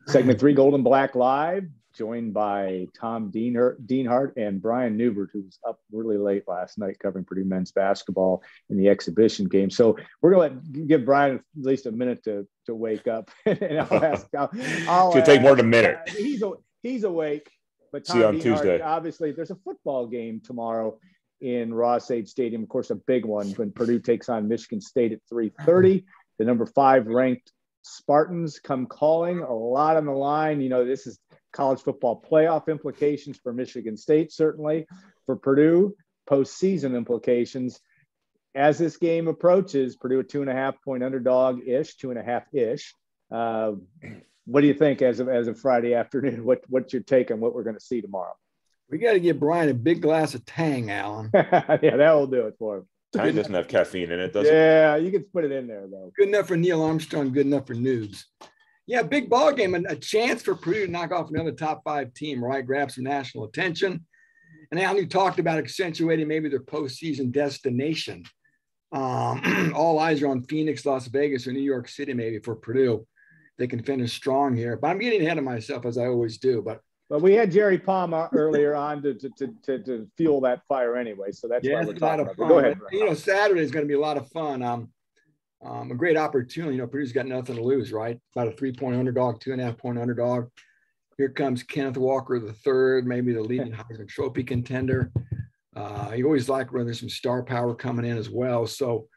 Segment 3, Gold and Black Live, joined by Tom Dienhart and Brian Newbert, who was up really late last night covering Purdue men's basketball in the exhibition game. So we're going to give Brian at least a minute to wake up. And I'll ask. It'll take more than a minute. He's awake. But Tom See you on Dienhart, Tuesday. obviously, there's a football game tomorrow in Ross-Ade Stadium. Of course, a big one when Purdue takes on Michigan State at 3:30. The number 5 ranked Spartans come calling, a lot on the line. You know, this is college football playoff implications for Michigan State, certainly for Purdue, postseason implications. As this game approaches, Purdue a 2.5-point underdog-ish, 2.5-ish. What do you think as of Friday afternoon? What's your take on what we're going to see tomorrow? We got to give Brian a big glass of Tang, Alan. Yeah, that will do it for him. Tang doesn't have caffeine in it, does it? Yeah, you can put it in there, though. Good enough for Neil Armstrong, good enough for noobs. Yeah, big ball game, and a chance for Purdue to knock off another top 5 team, right? Grab some national attention. And Alan, you talked about accentuating maybe their postseason destination. All eyes are on Phoenix, Las Vegas, or New York City, maybe for Purdue. They can finish strong here, but I'm getting ahead of myself as I always do. But we had Jerry Palmer earlier on to fuel that fire anyway, so that's why we're talking about it. Go ahead. Brian. You know, Saturday is going to be a lot of fun. A great opportunity. You know, Purdue's got nothing to lose, right? About a 3-point underdog, 2.5-point underdog. Here comes Kenneth Walker III, maybe the leading Heisman Trophy contender. You always like when there's some star power coming in as well. So,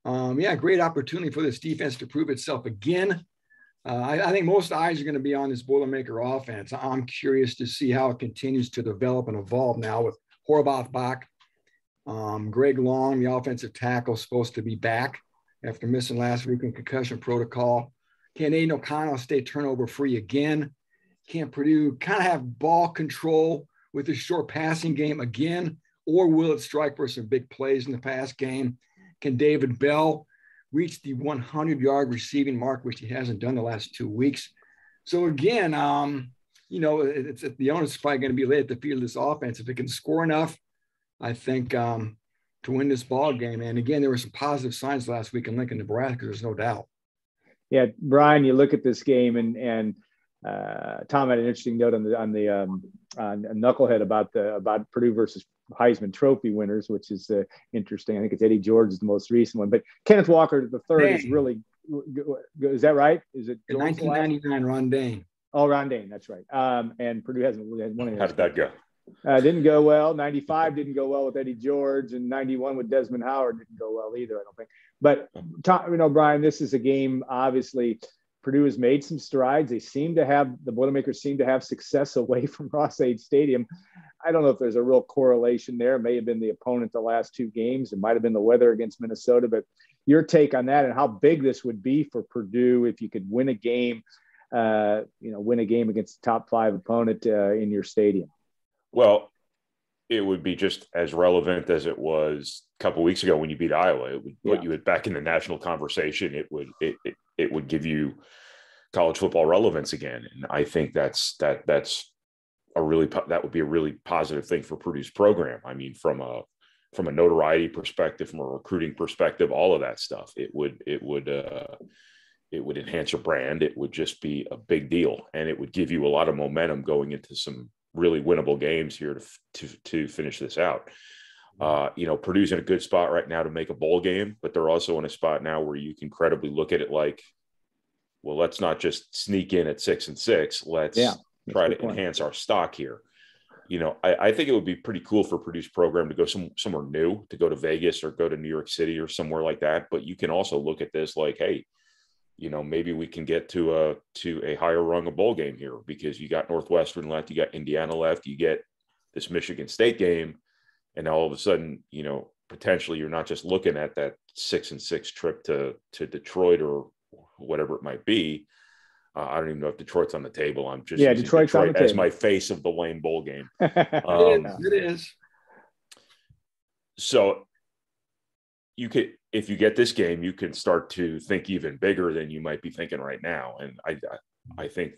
great opportunity for this defense to prove itself again. I think most eyes are going to be on this Boilermaker offense. I'm curious to see how it continues to develop and evolve now with Horvath back. Greg Long, the offensive tackle, is supposed to be back after missing last week in concussion protocol. Can Aiden O'Connell stay turnover free again? Can Purdue kind of have ball control with a short passing game again? Or will it strike for some big plays in the pass game? Can David Bell reach the 100-yard receiving mark, which he hasn't done the last 2 weeks? So again, it's the onus is probably going to be laid at the field of this offense. If it can score enough, I think to win this ball game. And again, there were some positive signs last week in Lincoln, Nebraska. There's no doubt. Yeah, Brian, you look at this game and Tom had an interesting note on Knucklehead about Purdue versus Heisman Trophy winners, which is interesting. I think it's Eddie George is the most recent one, but Kenneth Walker III is really good. Is that right? Is it 1999 Ron Dane? Oh, Ron Dane, that's right. And Purdue hasn't really had one of those. How did that go? Didn't go well. 95 didn't go well with Eddie George, and 91 with Desmond Howard didn't go well either, I don't think. But Brian, this is a game. Obviously, Purdue has made some strides. The Boilermakers seem to have success away from Ross-Ade Stadium. I don't know if there's a real correlation there. It may have been the opponent the last 2 games. It might have been the weather against Minnesota. But your take on that and how big this would be for Purdue if you could win a game, against a top 5 opponent in your stadium. Well, it would be just as relevant as it was a couple of weeks ago when you beat Iowa. It would put you back in the national conversation. It would give you college football relevance again. And I think that would be a really positive thing for Purdue's program. I mean, from a notoriety perspective, from a recruiting perspective, all of that stuff, it would enhance your brand. It would just be a big deal, and it would give you a lot of momentum going into some really winnable games here to finish this out. Purdue's in a good spot right now to make a bowl game, but they're also in a spot now where you can credibly look at it like, well, let's not just sneak in at 6-6. Let's try to enhance our stock here. I think it would be pretty cool for Purdue's program to go somewhere new, to go to Vegas or go to New York City or somewhere like that. But you can also look at this like, hey, maybe we can get to a higher rung of bowl game here, because you got Northwestern left, you got Indiana left, you get this Michigan State game, and all of a sudden, potentially you're not just looking at that 6-6 trip to Detroit or whatever it might be. I don't even know if Detroit's on the table. I'm just using Detroit's Detroit on the table as my face of the lame bowl game. It is. So you could, if you get this game, you can start to think even bigger than you might be thinking right now. And I think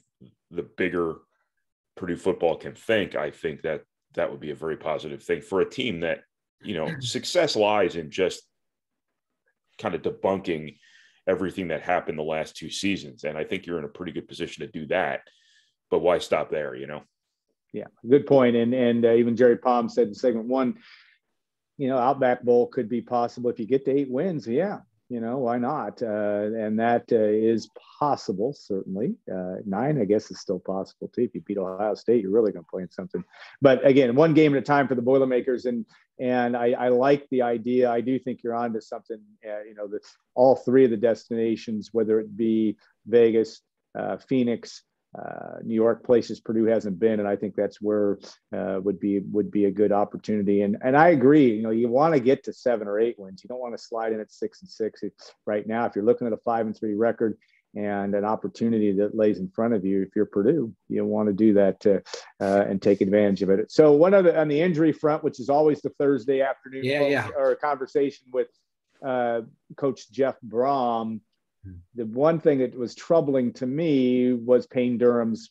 the bigger Purdue football can think, I think that would be a very positive thing for a team that, success lies in just kind of debunking everything that happened the last 2 seasons. And I think you're in a pretty good position to do that. but why stop there? You know? Yeah, good point. And even Jerry Palm said in segment one, Outback Bowl could be possible if you get to 8 wins. Yeah, why not? And that is possible, certainly. 9, I guess, is still possible too. If you beat Ohio State, you're really going to play in something. But again, one game at a time for the Boilermakers, and I like the idea. I do think you're onto something. That all 3 of the destinations, whether it be Vegas, Phoenix, New York, places Purdue hasn't been, and I think that's where would be a good opportunity. And I agree. You want to get to 7 or 8 wins. You don't want to slide in at 6-6 right now. If you're looking at a 5-3 record and an opportunity that lays in front of you, if you're Purdue, you want to do that and take advantage of it. So one other on the injury front, which is always the Thursday afternoon or a conversation with Coach Jeff Brom. The one thing that was troubling to me was Payne Durham's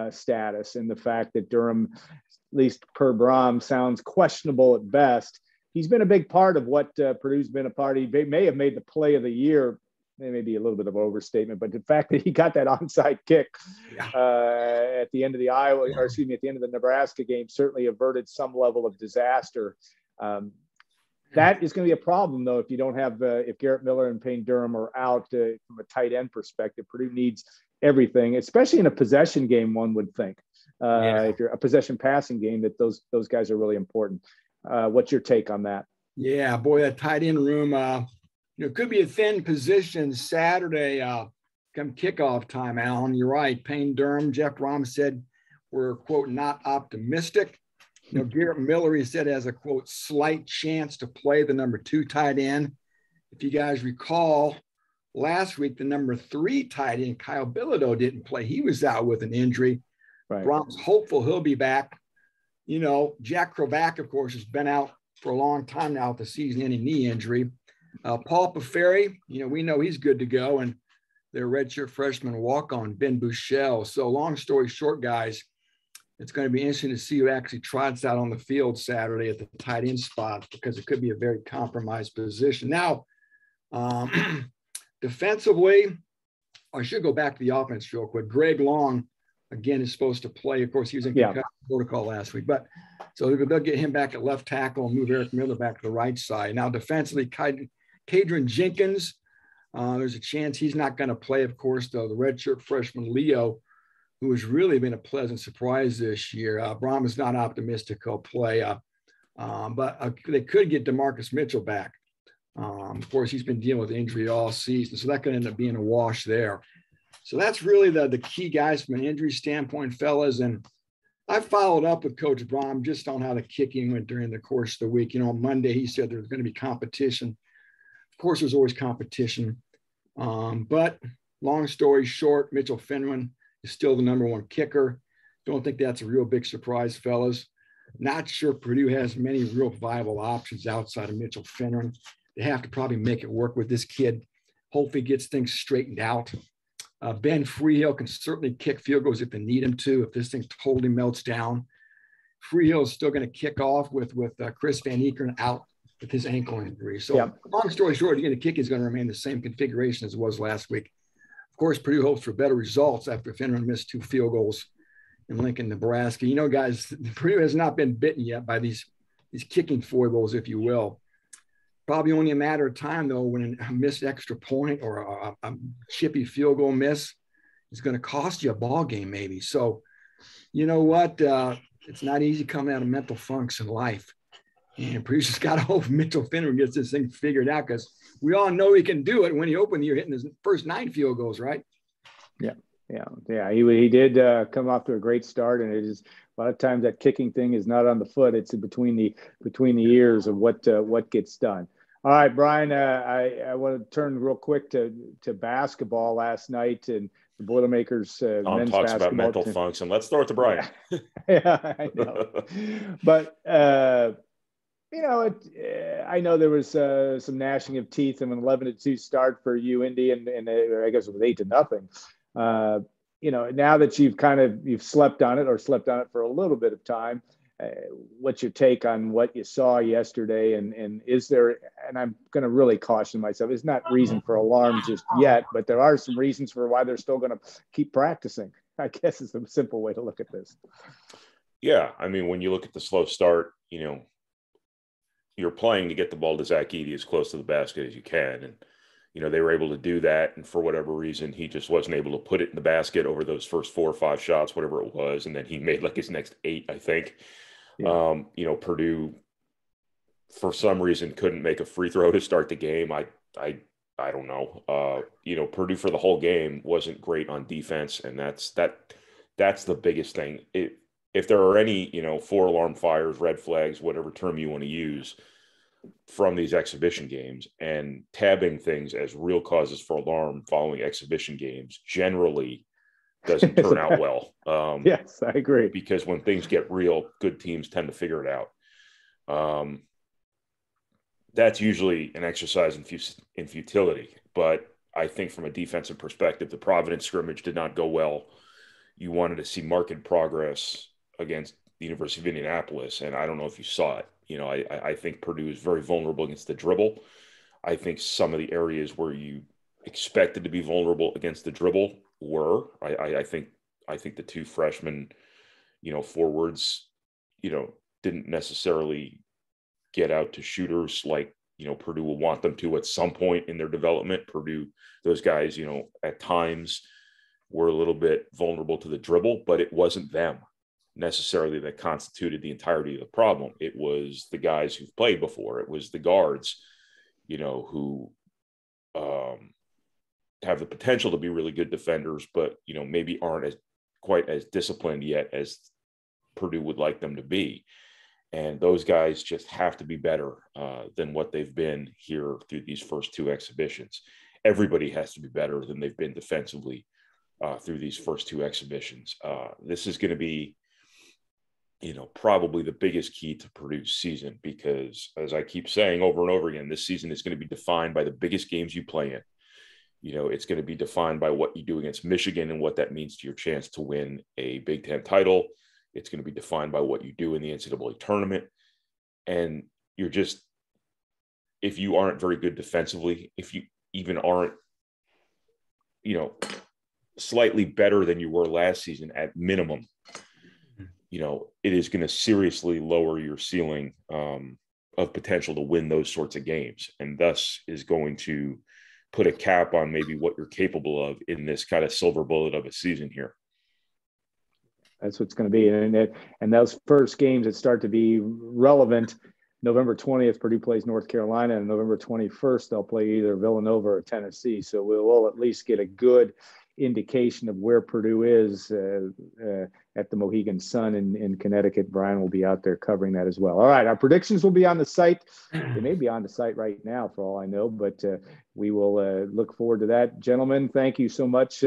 status, and the fact that Durham, at least per Brom, sounds questionable at best. He's been a big part of what Purdue's been a part of. He may have made the play of the year, maybe a little bit of overstatement, but the fact that he got that onside kick at the end of the at the end of the Nebraska game certainly averted some level of disaster. That is going to be a problem, though, if you don't have if Garrett Miller and Payne Durham are out from a tight end perspective. Purdue needs everything, especially in a possession game. One would think if you're a possession passing game, that those guys are really important. What's your take on that? Yeah, boy, that tight end room, it could be a thin position Saturday come kickoff time. Alan, you're right. Payne Durham, Jeff Brom said we're quote not optimistic. Garrett Miller, he said, has a, quote, slight chance to play the number 2 tight end. If you guys recall, last week, the number 3 tight end, Kyle Bilodeau, didn't play. He was out with an injury. Right. Brom's hopeful he'll be back. Jack Kravac, of course, has been out for a long time now with a season-ending knee injury. Paul Paferi, we know he's good to go. And their redshirt freshman walk-on, Ben Buechele. So long story short, guys, it's going to be interesting to see who actually trots out on the field Saturday at the tight end spot, because it could be a very compromised position. Now, defensively, I should go back to the offense real quick. Greg Long, again, is supposed to play. Of course, he was in concussion protocol last week. But so they'll get him back at left tackle and move Eric Miller back to the right side. Now, defensively, Kadron Jenkins, there's a chance he's not going to play. Of course, the redshirt freshman Leo, who has really been a pleasant surprise this year. Brom is not optimistic he'll play, but they could get DeMarcus Mitchell back. Of course, he's been dealing with injury all season, so that could end up being a wash there. So that's really the key guys from an injury standpoint, fellas. And I followed up with Coach Brom just on how the kicking went during the course of the week. On Monday, he said there's going to be competition. Of course, there's always competition. But long story short, Mitchell Finneran is still the number 1 kicker. Don't think that's a real big surprise, fellas. Not sure Purdue has many real viable options outside of Mitchell Finneran. They have to probably make it work with this kid. Hopefully gets things straightened out. Ben Freehill can certainly kick field goals if they need him to, if this thing totally melts down. Freehill is still going to kick off with Chris Van Eekeren out with his ankle injury. So long story short, again, the kick is going to remain the same configuration as it was last week. Of course, Purdue hopes for better results after Finneran missed 2 field goals in Lincoln, Nebraska. Guys, Purdue has not been bitten yet by these kicking foibles, if you will. Probably only a matter of time, though, when a missed extra point or a chippy field goal miss is going to cost you a ball game, maybe. So, you know what? It's not easy coming out of mental funks in life. And Purdue's just got to hope Mitchell Finneran gets this thing figured out, because we all know he can do it when he opened the year hitting his first 9 field goals, right? Yeah. He did come off to a great start, and it is a lot of times that kicking thing is not on the foot; it's between the ears of what gets done. All right, Brian, I want to turn real quick to basketball last night, and the Boilermakers men's talks basketball about mental team. function. Let's throw it to Brian. Yeah, I know. But I know there was some gnashing of teeth in an 11-2 start for UIndy, and I guess it was 8-0. Now that you've slept on it for a little bit of time, what's your take on what you saw yesterday? And is there, and I'm going to really caution myself, it's not reason for alarm just yet, but there are some reasons for why they're still going to keep practicing. I guess is a simple way to look at this. Yeah. I mean, when you look at the slow start, you're playing to get the ball to Zach Edey as close to the basket as you can. And, they were able to do that. And for whatever reason, he just wasn't able to put it in the basket over those first 4 or 5 shots, whatever it was. And then he made like his next 8, I think. Yeah. Purdue, for some reason, couldn't make a free throw to start the game. I don't know. Purdue for the whole game wasn't great on defense. And that's the biggest thing. If there are any, 4 alarm fires, red flags, whatever term you want to use from these exhibition games, and tabbing things as real causes for alarm following exhibition games generally doesn't turn out well. Yes, I agree. Because when things get real, good teams tend to figure it out. That's usually an exercise in futility. But I think from a defensive perspective, the Providence scrimmage did not go well. You wanted to see marked progress against the University of Indianapolis, and I don't know if you saw it. I think Purdue is very vulnerable against the dribble. I think some of the areas where you expected to be vulnerable against the dribble were. I think the 2 freshmen, forwards, didn't necessarily get out to shooters like, Purdue will want them to at some point in their development. Purdue, those guys, at times were a little bit vulnerable to the dribble, but it wasn't them necessarily that constituted the entirety of the problem. It was the guys who've played before. It was the guards, who have the potential to be really good defenders, but, maybe aren't quite as disciplined yet as Purdue would like them to be. And those guys just have to be better than what they've been here through these first 2 exhibitions. Everybody has to be better than they've been defensively through these first 2 exhibitions. This is going to be, probably the biggest key to Purdue's season, because as I keep saying over and over again, this season is going to be defined by the biggest games you play in. It's going to be defined by what you do against Michigan and what that means to your chance to win a Big Ten title. It's going to be defined by what you do in the NCAA tournament. And if you aren't very good defensively, if you even aren't, slightly better than you were last season at minimum, it is going to seriously lower your ceiling of potential to win those sorts of games, and thus is going to put a cap on maybe what you're capable of in this kind of silver bullet of a season here. That's what's going to be. And those first games that start to be relevant, November 20th, Purdue plays North Carolina, and November 21st, they'll play either Villanova or Tennessee. So we'll at least get a good indication of where Purdue is at the Mohegan Sun in Connecticut. Brian will be out there covering that as well. All right, our predictions will be on the site. They may be on the site right now for all I know, but we will look forward to that. Gentlemen, thank you so much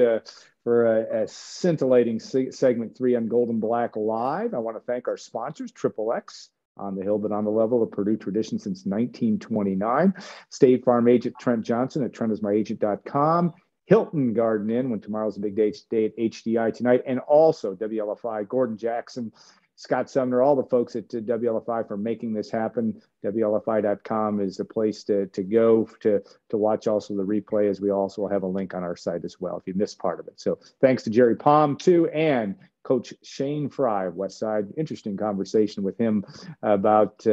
for a scintillating segment 3 on Gold and Black Live. I want to thank our sponsors, Triple X, on the hill, but on the level of Purdue tradition since 1929. State Farm agent Trent Johnson at trentismyagent.com. Hilton Garden Inn, when tomorrow's a big day at HDI tonight, and also WLFI, Gordon Jackson, Scott Sumner, all the folks at WLFI for making this happen. WLFI.com is the place to go to watch also the replay, as we also have a link on our site as well if you missed part of it. So thanks to Jerry Palm, too, and Coach Shane Fry of Westside. Interesting conversation with him about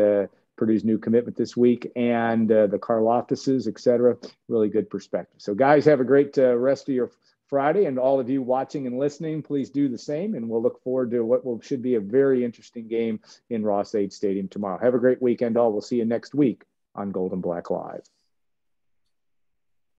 Purdue's new commitment this week and the Karloftises, et cetera. Really good perspective. So, guys, have a great rest of your Friday. And all of you watching and listening, please do the same. And we'll look forward to what should be a very interesting game in Ross-Ade Stadium tomorrow. Have a great weekend, all. We'll see you next week on Gold and Black Live.